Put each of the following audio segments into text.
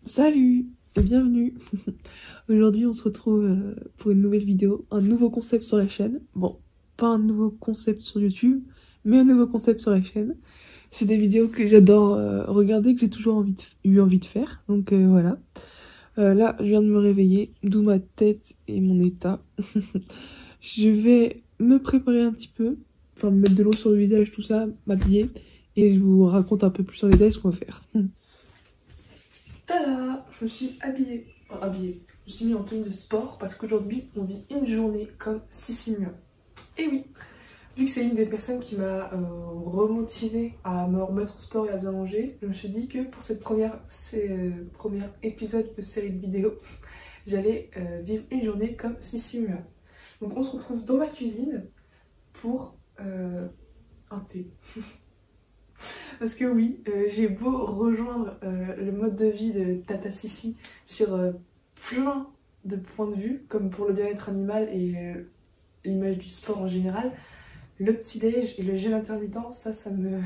Salut et bienvenue. Aujourd'hui on se retrouve pour une nouvelle vidéo, un nouveau concept sur la chaîne. Bon, pas un nouveau concept sur YouTube, mais un nouveau concept sur la chaîne. C'est des vidéos que j'adore regarder, que j'ai toujours eu envie de faire, donc voilà. Là je viens de me réveiller, d'où ma tête et mon état. Je vais me préparer un petit peu, enfin me mettre de l'eau sur le visage, tout ça, m'habiller, et je vous raconte un peu plus en détail ce qu'on va faire. Tada! Je me suis habillée. Enfin, je me suis mis en tenue de sport parce qu'aujourd'hui on vit une journée comme Sissi Mua. Et oui, vu que c'est une des personnes qui m'a remotivée à me remettre au sport et à bien manger, je me suis dit que pour cette premier épisode de série de vidéos, j'allais vivre une journée comme Sissi Mua. Donc on se retrouve dans ma cuisine pour un thé. Parce que oui, j'ai beau rejoindre le mode de vie de Tata Sissi sur plein de points de vue, comme pour le bien-être animal et l'image du sport en général, le petit-déj et le jeûne intermittent, ça me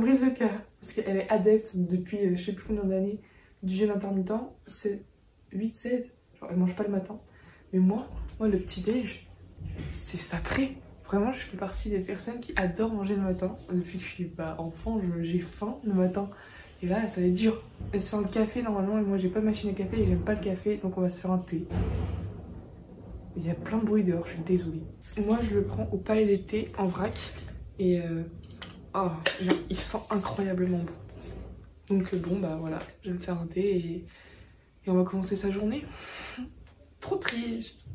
brise le cœur. Parce qu'elle est adepte depuis je sais plus combien d'années du jeûne intermittent, c'est 8-16, genre elle mange pas le matin. Mais moi le petit-déj, c'est sacré. Vraiment, je fais partie des personnes qui adorent manger le matin. Depuis que je suis enfant, j'ai faim le matin. Et là, ça va être dur. Elle se fait un café normalement, et moi j'ai pas de machine à café et j'aime pas le café, donc on va se faire un thé. Il y a plein de bruit dehors, je suis désolée. Moi, je le prends au Palais des Thés en vrac. Et oh, il sent incroyablement bon. Donc bon, voilà, je vais me faire un thé et on va commencer sa journée. Trop triste.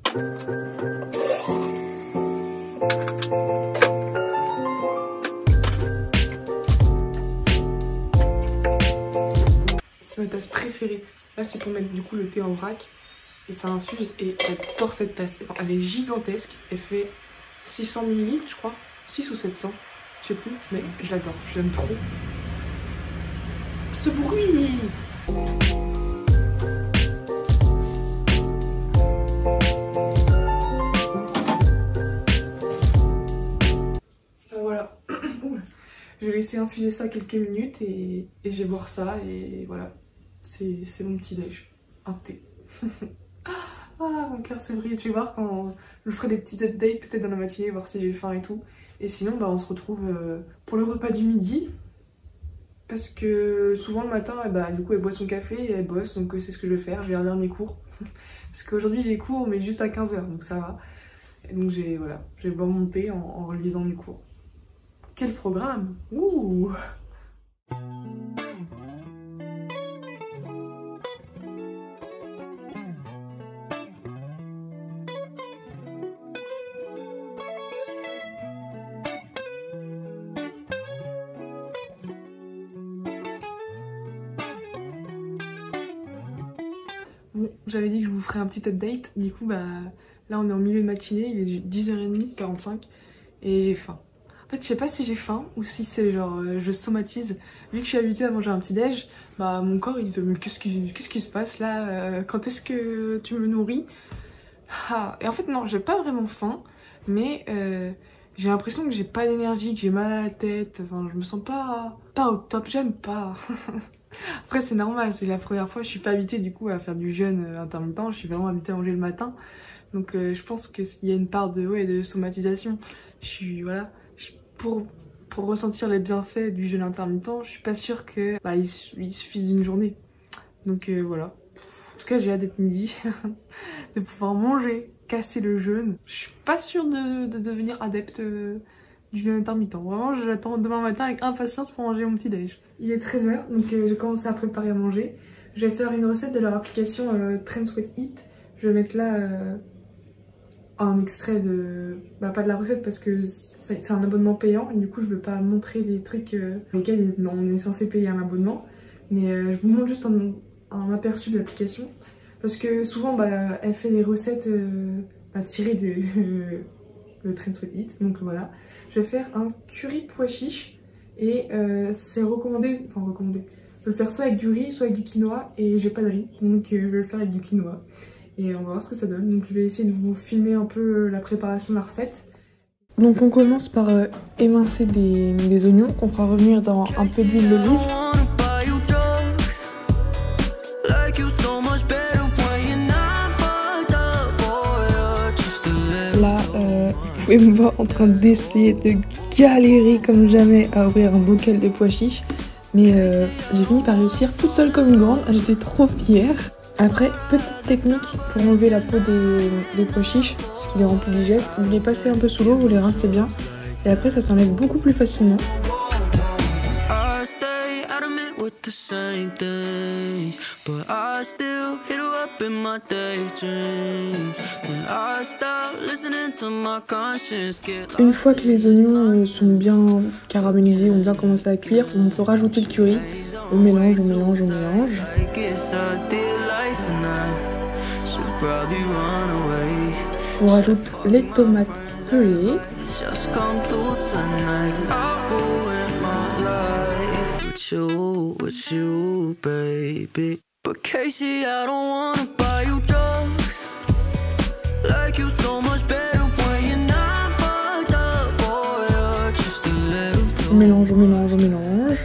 C'est ma tasse préférée. Là c'est pour mettre du coup le thé en vrac et ça infuse et j'adore cette tasse. Enfin, elle est gigantesque, elle fait 600 ml je crois, 6 ou 700, je sais plus, mais je l'adore, je l'aime trop. Ce bruit! Voilà. Je vais laisser infuser ça quelques minutes et je vais boire ça et voilà. C'est mon petit déj. Un thé. Ah, mon cœur se brise. Je vais voir quand je ferai des petites updates peut-être dans la matinée, voir si j'ai faim et tout. Et sinon, on se retrouve pour le repas du midi. Parce que souvent le matin, du coup, elle boit son café et elle bosse. Donc c'est ce que je vais faire. Je vais relire mes cours. Parce qu'aujourd'hui, j'ai cours, mais juste à 15 h. Donc ça va. Et donc je vais boire mon thé en relisant mes cours. Quel programme! Ouh! Bon, j'avais dit que je vous ferais un petit update. Du coup, là on est en milieu de matinée, il est 10h30, 45 et j'ai faim. En fait, je sais pas si j'ai faim ou si c'est genre je somatise. Vu que je suis habituée à manger un petit déj, mon corps il veut mais qu'est-ce qui se passe là, quand est-ce que tu me nourris? Et en fait non, j'ai pas vraiment faim, mais j'ai l'impression que j'ai pas d'énergie, que j'ai mal à la tête. Enfin, je me sens pas au top, j'aime pas. Après c'est normal, c'est la première fois, je suis pas habituée du coup à faire du jeûne intermittent, je suis vraiment habituée à manger le matin. Donc je pense qu'il y a une part de somatisation. Pour ressentir les bienfaits du jeûne intermittent, je suis pas sûre que il suffise d'une journée. Donc voilà. En tout cas, j'ai hâte d'être midi, de pouvoir manger, casser le jeûne. Je suis pas sûre de devenir adepte du jeûne intermittent. Vraiment, j'attends demain matin avec impatience pour manger mon petit déj. Il est 13 h, donc j'ai commencé à préparer à manger. Je vais faire une recette de leur application Trend Sweat Eat. Je vais mettre là un extrait de... pas de la recette parce que c'est un abonnement payant et du coup je veux pas montrer des trucs lesquels on est censé payer un abonnement, mais je vous montre juste un aperçu de l'application parce que souvent elle fait des recettes tirées de le Trend Sweat Eat. Donc voilà, je vais faire un curry pois chiche et c'est recommandé, je vais le faire soit avec du riz soit avec du quinoa et j'ai pas de riz, donc je vais le faire avec du quinoa. Et on va voir ce que ça donne. Donc je vais essayer de vous filmer un peu la préparation de la recette. Donc on commence par émincer des oignons qu'on fera revenir dans un peu d'huile d'olive. pouvez me voir en train d'essayer de galérer comme jamais à ouvrir un bocal de pois chiches. Mais j'ai fini par réussir toute seule comme une grande, j'étais trop fière. Après, petite technique pour enlever la peau des pois chiches, ce qui les rend plus digestes. Vous les passez un peu sous l'eau, vous les rincez bien. Et après, ça s'enlève beaucoup plus facilement. Une fois que les oignons sont bien caramélisés, ont bien commencé à cuire, on peut rajouter le curry. On mélange, on mélange, on mélange. On rajoute les tomates pelées. On mélange, on mélange, on mélange.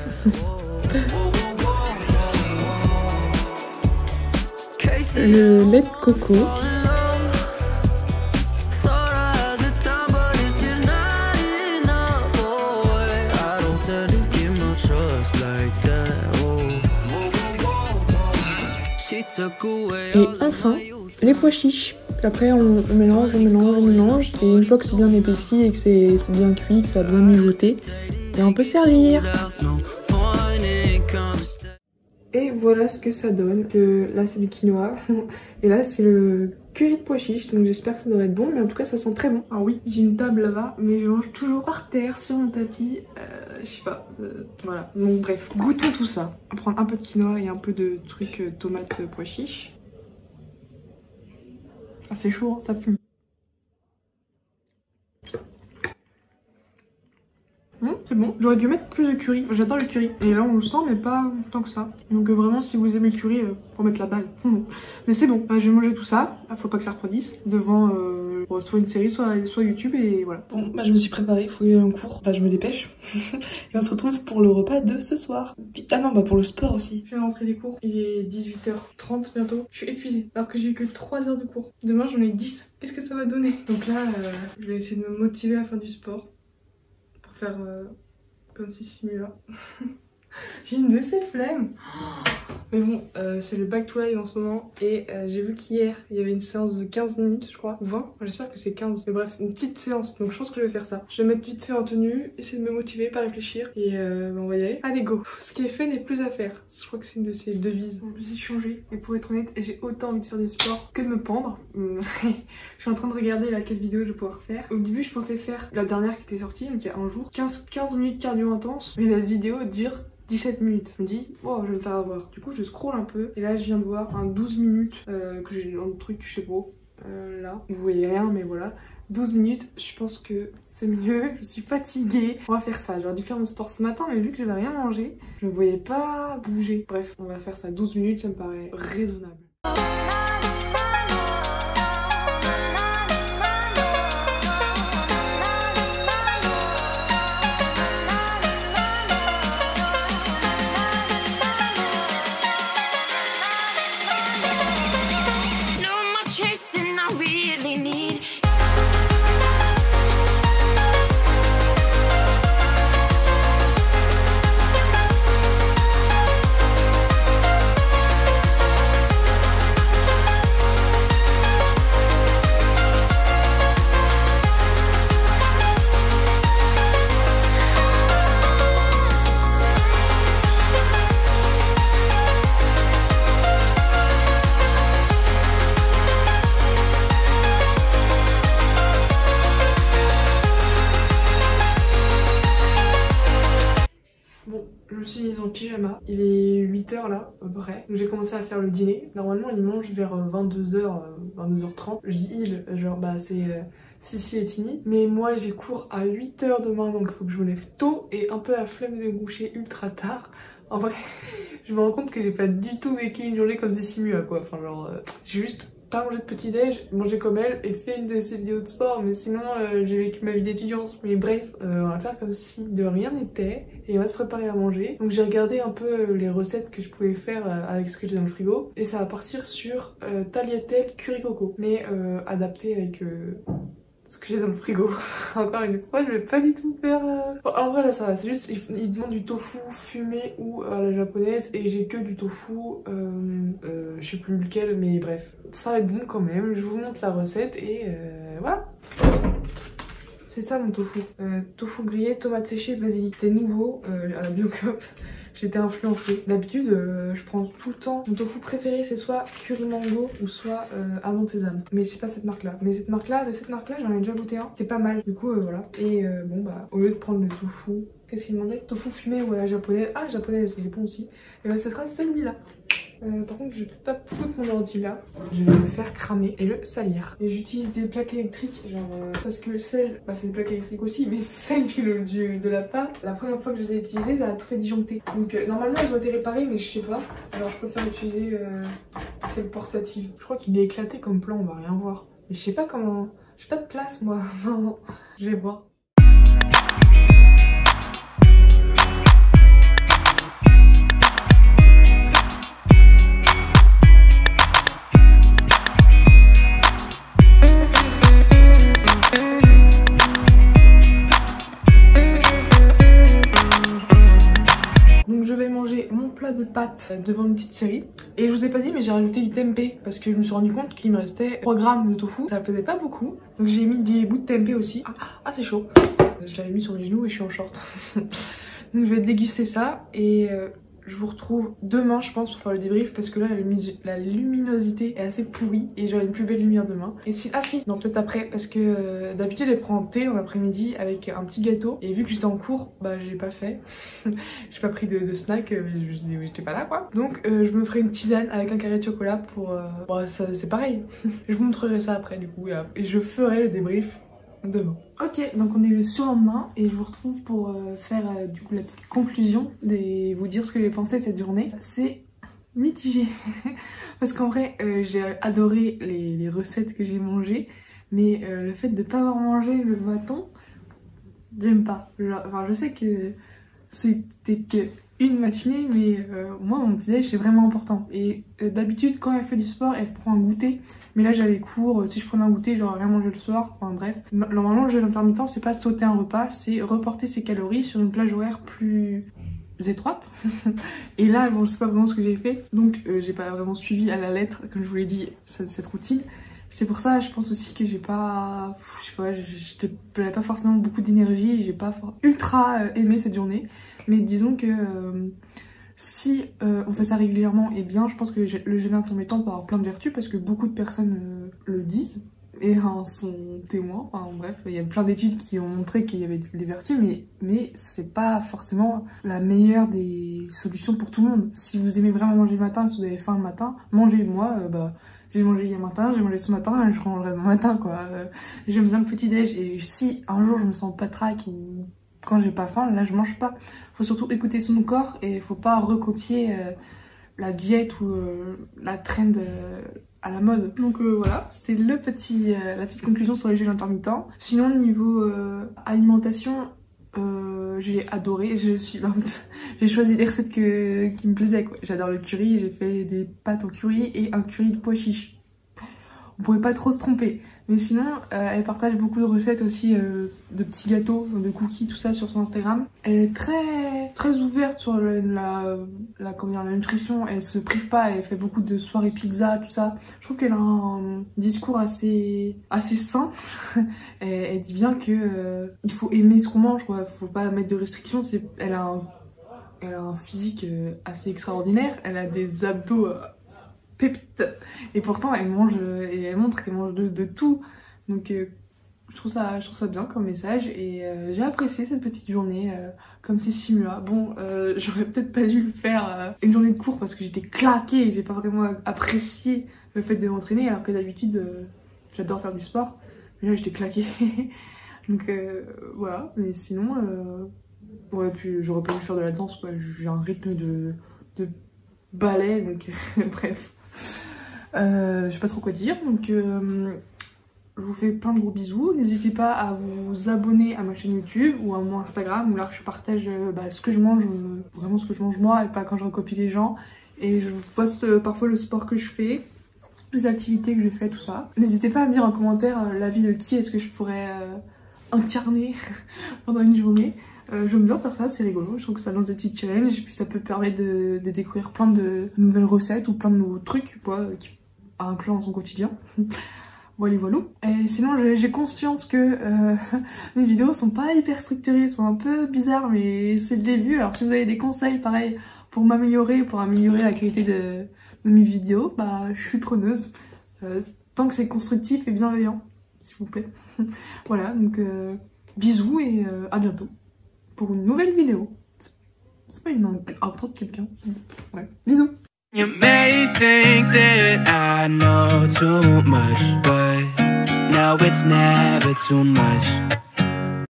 Le lait de coco. Et enfin, les pois chiches. Après, on mélange, on mélange, on mélange. Et une fois que c'est bien épaissi et que c'est bien cuit, que ça a bien mijoté, et on peut servir. Et voilà ce que ça donne. Là, c'est du quinoa. Et là, c'est le curry de pois chiches. Donc j'espère que ça devrait être bon. Mais en tout cas, ça sent très bon. Alors oui, j'ai une table là-bas. Mais je mange toujours par terre sur mon tapis. Je sais pas. Voilà. Donc bref, goûtons tout ça. On va prendre un peu de quinoa et un peu de trucs tomates pois chiches. Ah, c'est chaud, hein, ça fume. C'est bon, j'aurais dû mettre plus de curry, j'adore le curry. Et là on le sent mais pas tant que ça. Donc vraiment si vous aimez le curry, faut mettre la balle. Mais c'est bon, je vais manger tout ça, faut pas que ça refroidisse. Devant soit une série, soit YouTube et voilà. Bon, je me suis préparée, il faut y aller en cours. Enfin je me dépêche. Et on se retrouve pour le repas de ce soir. Ah non, pour le sport aussi. Je viens rentrer des cours, il est 18h30 bientôt. Je suis épuisée alors que j'ai eu que 3 heures de cours. Demain j'en ai 10, qu'est-ce que ça va donner? Donc là, je vais essayer de me motiver à faire du sport. Faire comme si simula. J'ai une de ces flemmes. Mais bon, c'est le back to live en ce moment. Et j'ai vu qu'hier, il y avait une séance de 15 minutes, je crois. Ou 20. J'espère que c'est 15. Mais bref, une petite séance. Donc je pense que je vais faire ça. Je vais mettre vite fait en tenue, essayer de me motiver, pas réfléchir. Et on va y aller. Allez, go. Ce qui est fait n'est plus à faire. Je crois que c'est une de ces devises. En plus, j'ai changé. Et pour être honnête, j'ai autant envie de faire du sport que de me pendre. Je suis en train de regarder là quelle vidéo je vais pouvoir faire. Au début, je pensais faire la dernière qui était sortie, donc il y a un jour. 15 minutes cardio intense. Mais la vidéo dure 17 minutes. Je me dis, oh, je vais me faire avoir. Du coup, je scrolle un peu. Et là, je viens de voir un 12 minutes que j'ai un truc, je sais pas. Là, vous voyez rien, mais voilà. 12 minutes, je pense que c'est mieux. Je suis fatiguée. On va faire ça. J'aurais dû faire mon sport ce matin, mais vu que j'avais rien mangé, je ne voyais pas bouger. Bref, on va faire ça 12 minutes, ça me paraît raisonnable. En pyjama, il est 8h là, à peu près. Donc j'ai commencé à faire le dîner. Normalement il mange vers 22h, 22h30. Je dis il, genre bah c'est Sissi et Tini. Mais moi j'ai cours à 8h demain, donc il faut que je me lève tôt et un peu la flemme de me coucher ultra tard. En vrai, je me rends compte que j'ai pas du tout vécu une journée comme Sissi Mua quoi. Enfin genre, j'ai juste pas mangé de petit déj, mangé comme elle et fait une de ses vidéos de sport, mais sinon j'ai vécu ma vie d'étudiante. Mais bref, on va faire comme si de rien n'était et on va se préparer à manger. Donc j'ai regardé un peu les recettes que je pouvais faire avec ce que j'ai dans le frigo et ça va partir sur tagliatelle curry coco, mais adapté avec ce que j'ai dans le frigo. Encore une fois, je vais pas du tout faire... Bon, en vrai là ça va, c'est juste il demande du tofu fumé ou à la japonaise et j'ai que du tofu, je sais plus lequel, mais bref. Ça va être bon quand même, je vous montre la recette et voilà. C'est ça mon tofu. Tofu grillé, tomates séchées, basilic. C'était nouveau à la Biocop. J'étais influencée. D'habitude, je prends tout le temps. Mon tofu préféré, c'est soit curry mango ou soit amande sésame. Mais c'est pas cette marque-là. Mais cette marque-là, j'en ai déjà goûté un. C'était pas mal. Du coup, voilà. Et bon, bah, au lieu de prendre le tofu, qu'est-ce qu'il demandait? Tofu fumé ou à la japonaise. Ah, japonaise, il est bon aussi. Et bah, ce sera celui-là. Par contre, je vais peut-être pas foutre mon ordi là. Je vais le faire cramer et le salir. Et j'utilise des plaques électriques, genre parce que le sel, bah c'est des plaques électriques aussi, mais celle de la pâte, la première fois que je les ai utilisées, ça a tout fait disjoncter. Donc normalement, elles ont été réparées, mais je sais pas. Alors je préfère utiliser celle portative. Je crois qu'il est éclaté comme plan, on va rien voir. Mais je sais pas comment. J'ai pas de place moi. Non, je vais voir. De pâtes devant une petite série et je vous ai pas dit mais j'ai rajouté du tempeh parce que je me suis rendu compte qu'il me restait 3 grammes de tofu, ça faisait pas beaucoup donc j'ai mis des bouts de tempeh aussi. Ah c'est chaud, je l'avais mis sur mes genoux et je suis en short. Donc je vais déguster ça et je vous retrouve demain je pense pour faire le débrief parce que là la luminosité est assez pourrie et j'aurai une plus belle lumière demain. Et si, ah si, non peut-être après parce que d'habitude elle prend un thé en après-midi avec un petit gâteau et vu que j'étais en cours bah j'ai pas fait. J'ai pas pris de snack, j'étais pas là quoi. Donc je me ferai une tisane avec un carré de chocolat pour... Bon, c'est pareil. Je vous montrerai ça après du coup et je ferai le débrief demain. Ok, donc on est le surlendemain et je vous retrouve pour faire du coup la petite conclusion et vous dire ce que j'ai pensé de cette journée. C'est mitigé parce qu'en vrai j'ai adoré les recettes que j'ai mangées, mais le fait de pas avoir mangé le matin, j'aime pas. Enfin je sais que c'était que une matinée, mais moi mon petit déj c'est vraiment important. Et d'habitude quand elle fait du sport elle prend un goûter, mais là j'avais cours, si je prenais un goûter j'aurais rien mangé le soir, enfin bref. Normalement le jeûne intermittent c'est pas sauter un repas, c'est reporter ses calories sur une plage horaire plus étroite. Et là bon je sais pas vraiment ce que j'ai fait, donc j'ai pas vraiment suivi à la lettre comme je vous l'ai dit cette routine. C'est pour ça je pense aussi que j'ai pas, je sais pas, j'avais pas forcément beaucoup d'énergie, j'ai pas ultra aimé cette journée. Mais disons que si on fait ça régulièrement et bien, je pense que le jeûne intermittent peut avoir plein de vertus parce que beaucoup de personnes le disent et en sont témoins. Enfin bref, il y a plein d'études qui ont montré qu'il y avait des vertus, mais c'est pas forcément la meilleure des solutions pour tout le monde. Si vous aimez vraiment manger le matin, si vous avez faim le matin, mangez. Moi, bah j'ai mangé hier matin, j'ai mangé ce matin, et je mangerai demain matin quoi. J'aime bien le petit déj et si un jour je me sens pas trac ou quand j'ai pas faim, là je mange pas. Faut surtout écouter son corps et faut pas recopier la diète ou la trend à la mode. Donc voilà, c'était la petite conclusion sur les jeûnes intermittents. Sinon niveau alimentation, j'ai adoré, j'ai choisi des recettes qui me plaisaient quoi. J'adore le curry, j'ai fait des pâtes au curry et un curry de pois chiches. On pouvait pas trop se tromper. Mais sinon, elle partage beaucoup de recettes aussi de petits gâteaux, de cookies, tout ça sur son Instagram. Elle est très ouverte sur la nutrition, elle se prive pas, elle fait beaucoup de soirées pizza, tout ça. Je trouve qu'elle a un discours assez sain. Elle dit bien que il faut aimer ce qu'on mange, quoi. Faut pas mettre de restrictions. Elle a un physique assez extraordinaire, elle a des abdos... pépite. Et pourtant elle mange et elle montre qu'elle mange de tout. Donc je trouve ça bien comme message et j'ai apprécié cette petite journée comme ces 6 mois. Bon j'aurais peut-être pas dû le faire une journée de cours parce que j'étais claquée et j'ai pas vraiment apprécié le fait de m'entraîner alors que d'habitude j'adore faire du sport. Mais là j'étais claquée. Donc voilà, mais sinon ouais, puis j'aurais pas dû faire de la danse quoi. J'ai un rythme de ballet donc bref. Je sais pas trop quoi dire, donc je vous fais plein de gros bisous. N'hésitez pas à vous abonner à ma chaîne YouTube ou à mon Instagram où là je partage ce que je mange, vraiment ce que je mange moi et pas quand je recopie les gens. Et je vous poste parfois le sport que je fais. les activités que je fais, tout ça. N'hésitez pas à me dire en commentaire l'avis de qui est-ce que je pourrais incarner pendant une journée. J'aime bien faire ça, c'est rigolo, je trouve que ça lance des petits challenges et puis ça peut permettre de découvrir plein de nouvelles recettes ou plein de nouveaux trucs quoi, à inclure dans son quotidien. Voilà, voilà. Et sinon j'ai conscience que mes vidéos sont pas hyper structurées, sont un peu bizarres mais c'est le début. Alors si vous avez des conseils pareil pour m'améliorer, pour améliorer la qualité de mes vidéos, bah je suis preneuse. Tant que c'est constructif et bienveillant, s'il vous plaît. Voilà, donc bisous et à bientôt pour une nouvelle vidéo. C'est pas une outro de quelqu'un. Ouais, bisous. You may think that I know too much, but no, it's never too much.